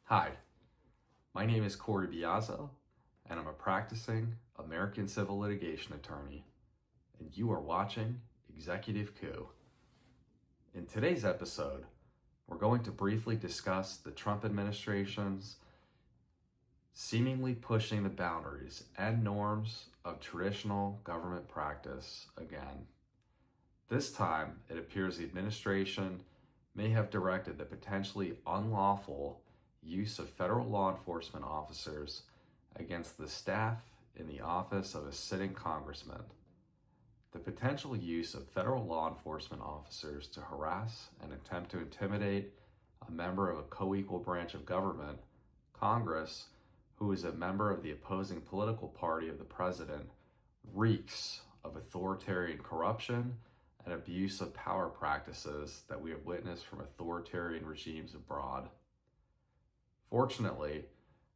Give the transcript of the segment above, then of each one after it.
Hi, my name is Corey Biazzo, and I'm a practicing American civil litigation attorney, and you are watching Executive Coup. In today's episode, we're going to briefly discuss the Trump administration's seemingly pushing the boundaries and norms of traditional government practice again. This time, it appears the administration may have directed the potentially unlawful use of federal law enforcement officers against the staff in the office of a sitting congressman. The potential use of federal law enforcement officers to harass and attempt to intimidate a member of a co-equal branch of government, Congress, who is a member of the opposing political party of the president, reeks of authoritarian corruption and abuse of power practices that we have witnessed from authoritarian regimes abroad. Fortunately,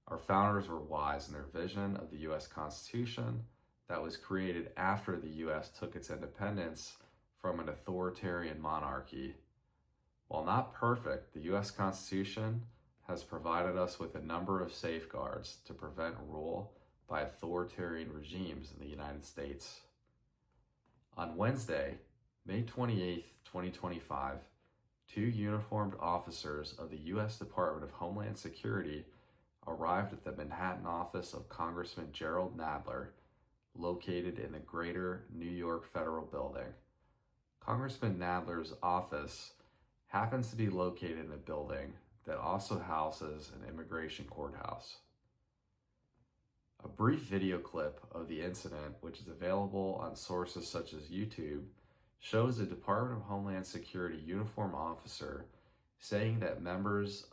our founders were wise in their vision of the U.S. Constitution that was created after the U.S. took its independence from an authoritarian monarchy. While not perfect, the U.S. Constitution has provided us with a number of safeguards to prevent rule by authoritarian regimes in the United States. On Wednesday, May 28, 2025, two uniformed officers of the U.S. Department of Homeland Security arrived at the Manhattan office of Congressman Gerald Nadler, located in the Greater New York Federal Building. Congressman Nadler's office happens to be located in a building that also houses an immigration courthouse. A brief video clip of the incident, which is available on sources such as YouTube, shows a Department of Homeland Security uniform officer saying that members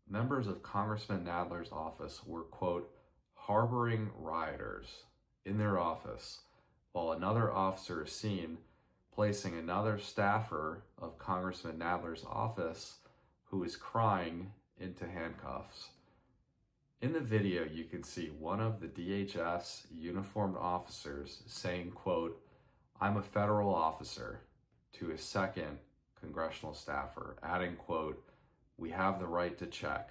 of Congressman Nadler's office were, quote, harboring rioters in their office, while another officer is seen placing another staffer of Congressman Nadler's office who is crying into handcuffs. In the video, you can see one of the DHS uniformed officers saying, quote, I'm a federal officer, to a second congressional staffer, adding, quote, we have the right to check.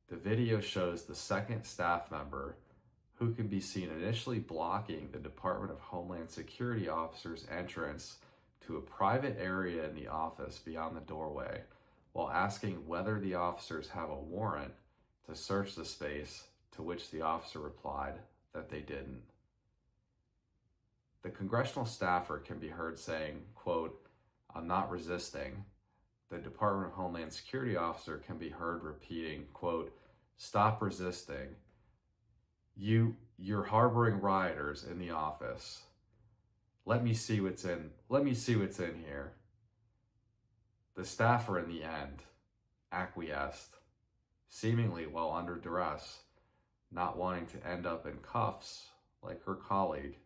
The video shows the second staff member who can be seen initially blocking the Department of Homeland Security officer's entrance to a private area in the office beyond the doorway, while asking whether the officers have a warrant to search the space, to which the officer replied that they didn't. The congressional staffer can be heard saying, quote, I'm not resisting. The Department of Homeland Security officer can be heard repeating, quote, stop resisting. You're harboring rioters in the office. Let me see what's in here. The staffer in the end acquiesced, seemingly while under duress, not wanting to end up in cuffs like her colleague.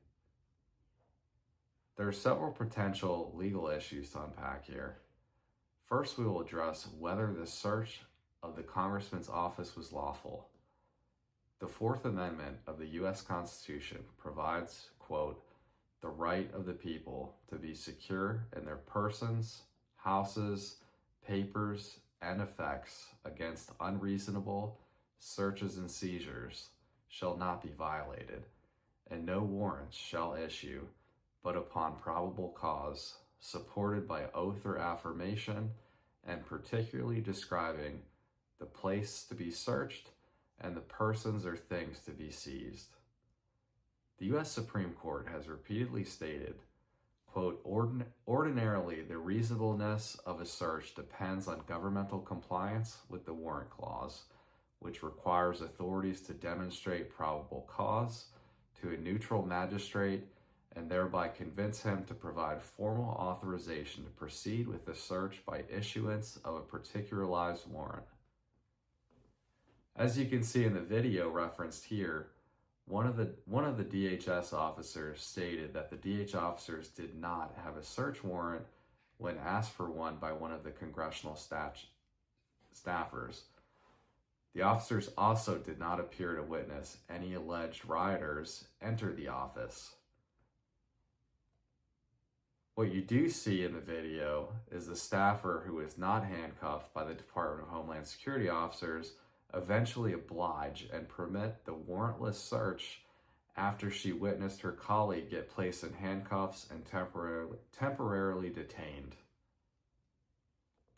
There are several potential legal issues to unpack here. First, we will address whether the search of the congressman's office was lawful. The Fourth Amendment of the U.S. Constitution provides, quote, the right of the people to be secure in their persons, houses, papers, and effects against unreasonable searches and seizures shall not be violated, and no warrants shall issue but upon probable cause, supported by oath or affirmation, and particularly describing the place to be searched and the persons or things to be seized. The U.S. Supreme Court has repeatedly stated, quote, ordinarily the reasonableness of a search depends on governmental compliance with the warrant clause, which requires authorities to demonstrate probable cause to a neutral magistrate and thereby convince him to provide formal authorization to proceed with the search by issuance of a particularized warrant. As you can see in the video referenced here, one of the DHS officers stated that the DHS officers did not have a search warrant when asked for one by one of the congressional staffers. The officers also did not appear to witness any alleged rioters enter the office. What you do see in the video is the staffer who is not handcuffed by the Department of Homeland Security officers eventually oblige and permit the warrantless search after she witnessed her colleague get placed in handcuffs and temporarily detained.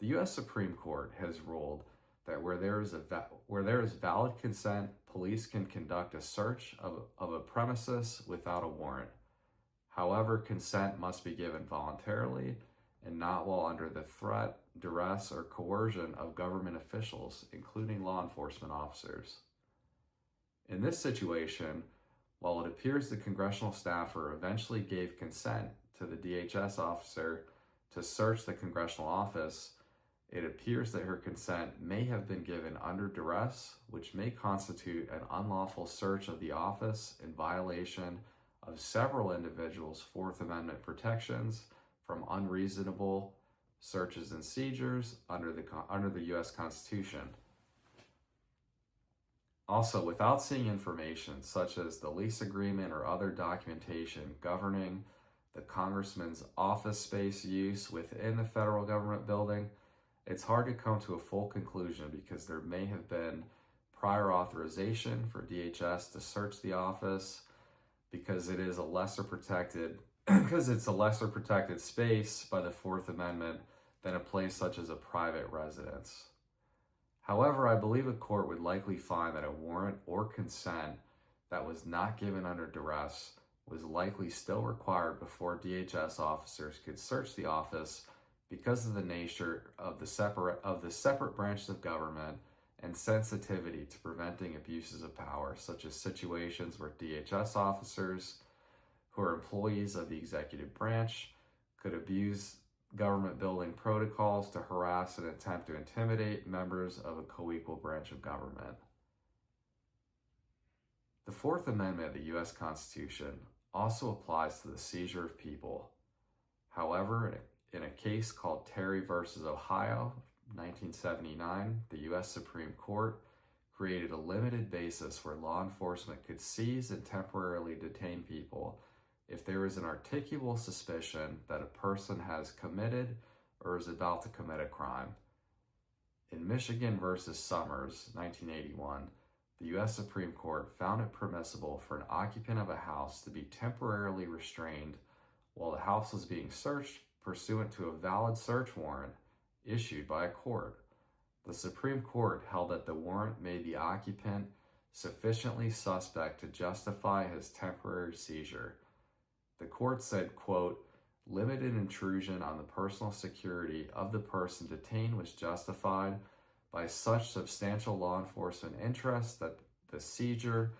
The U.S. Supreme Court has ruled that where there is valid consent, police can conduct a search of a premises without a warrant. However, consent must be given voluntarily and not while under the threat, duress, or coercion of government officials, including law enforcement officers. In this situation, while it appears the congressional staffer eventually gave consent to the DHS officer to search the congressional office, it appears that her consent may have been given under duress, which may constitute an unlawful search of the office in violation of several individuals' Fourth Amendment protections from unreasonable searches and seizures under the U.S. Constitution. Also, without seeing information such as the lease agreement or other documentation governing the Congressman's office space use within the federal government building, it's hard to come to a full conclusion because there may have been prior authorization for DHS to search the office because it is a lesser protected space by the Fourth Amendment than a place such as a private residence. However, I believe a court would likely find that a warrant or consent that was not given under duress was likely still required before DHS officers could search the office because of the nature of the separate branches of government and sensitivity to preventing abuses of power, such as situations where DHS officers who are employees of the executive branch could abuse government building protocols to harass and attempt to intimidate members of a co-equal branch of government. The Fourth Amendment of the U.S. Constitution also applies to the seizure of people. However, in a case called Terry versus Ohio, 1979, the U.S. Supreme Court created a limited basis where law enforcement could seize and temporarily detain people if there is an articulable suspicion that a person has committed or is about to commit a crime. In Michigan versus Summers, 1981, the U.S. Supreme Court found it permissible for an occupant of a house to be temporarily restrained while the house was being searched pursuant to a valid search warrant issued by a court. The Supreme Court held that the warrant made the occupant sufficiently suspect to justify his temporary seizure. The court said, quote, "Limited intrusion on the personal security of the person detained was justified by such substantial law enforcement interest that the seizure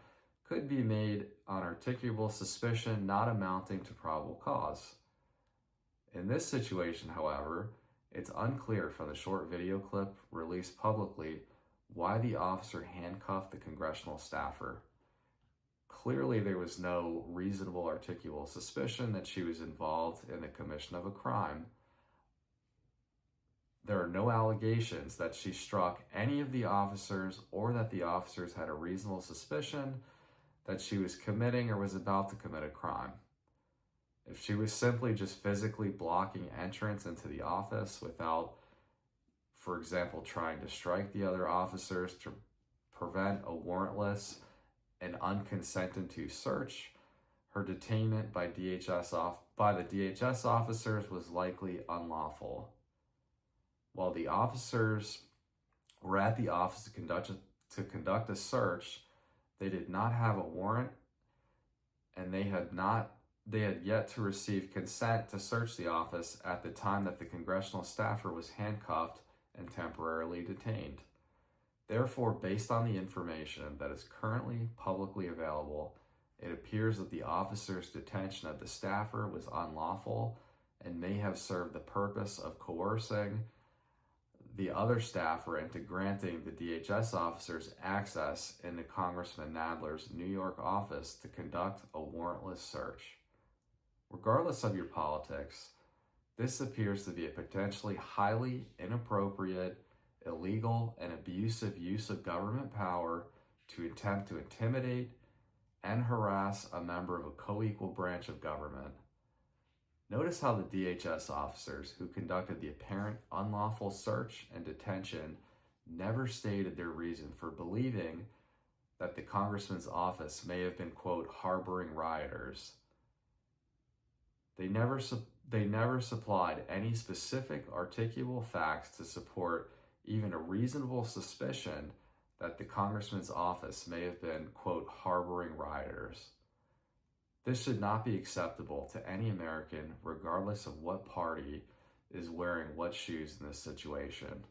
could be made on articulable suspicion not amounting to probable cause." In this situation, however, it's unclear from the short video clip released publicly why the officer handcuffed the congressional staffer. Clearly, there was no reasonable articulable suspicion that she was involved in the commission of a crime. There are no allegations that she struck any of the officers or that the officers had a reasonable suspicion that she was committing or was about to commit a crime. If she was simply just physically blocking entrance into the office without, for example, trying to strike the other officers to prevent a warrantless and unconsented to search, her detainment by the DHS officers was likely unlawful. While the officers were at the office to conduct a search, they did not have a warrant, and they had yet to receive consent to search the office at the time that the congressional staffer was handcuffed and temporarily detained. Therefore, based on the information that is currently publicly available, it appears that the officer's detention of the staffer was unlawful and may have served the purpose of coercing the other staffer into granting the DHS officers access into Congressman Nadler's New York office to conduct a warrantless search. Regardless of your politics, this appears to be a potentially highly inappropriate, illegal, and abusive use of government power to attempt to intimidate and harass a member of a co-equal branch of government. Notice how the DHS officers who conducted the apparent unlawful search and detention never stated their reason for believing that the congressman's office may have been, quote, harboring rioters. They never supplied any specific articulable facts to support even a reasonable suspicion that the congressman's office may have been, quote, harboring rioters. This should not be acceptable to any American, regardless of what party is wearing what shoes in this situation.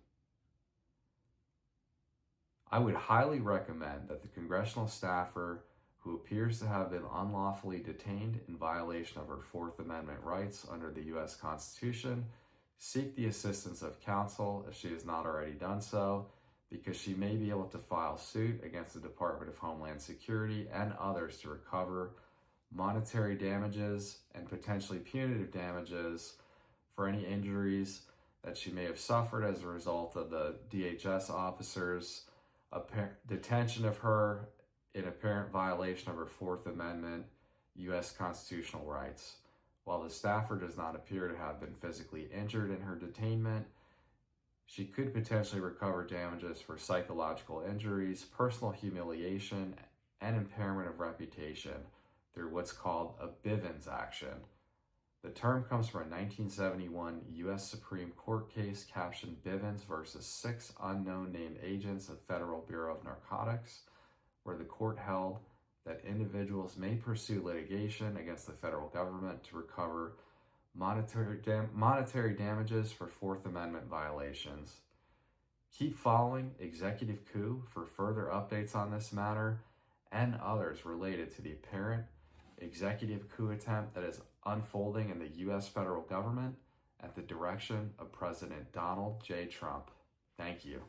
I would highly recommend that the congressional staffer who appears to have been unlawfully detained in violation of her Fourth Amendment rights under the U.S. Constitution seek the assistance of counsel if she has not already done so, because she may be able to file suit against the Department of Homeland Security and others to recover monetary damages and potentially punitive damages for any injuries that she may have suffered as a result of the DHS officers' detention of her in apparent violation of her Fourth Amendment U.S. constitutional rights. While the staffer does not appear to have been physically injured in her detainment, she could potentially recover damages for psychological injuries, personal humiliation, and impairment of reputation through what's called a Bivens action. The term comes from a 1971 U.S. Supreme Court case captioned Bivens versus 6 unknown named agents of Federal Bureau of Narcotics, where the court held that individuals may pursue litigation against the federal government to recover monetary damages for Fourth Amendment violations. Keep following Executive Coup for further updates on this matter and others related to the apparent executive coup attempt that is unfolding in the U.S. federal government at the direction of President Donald J. Trump. Thank you.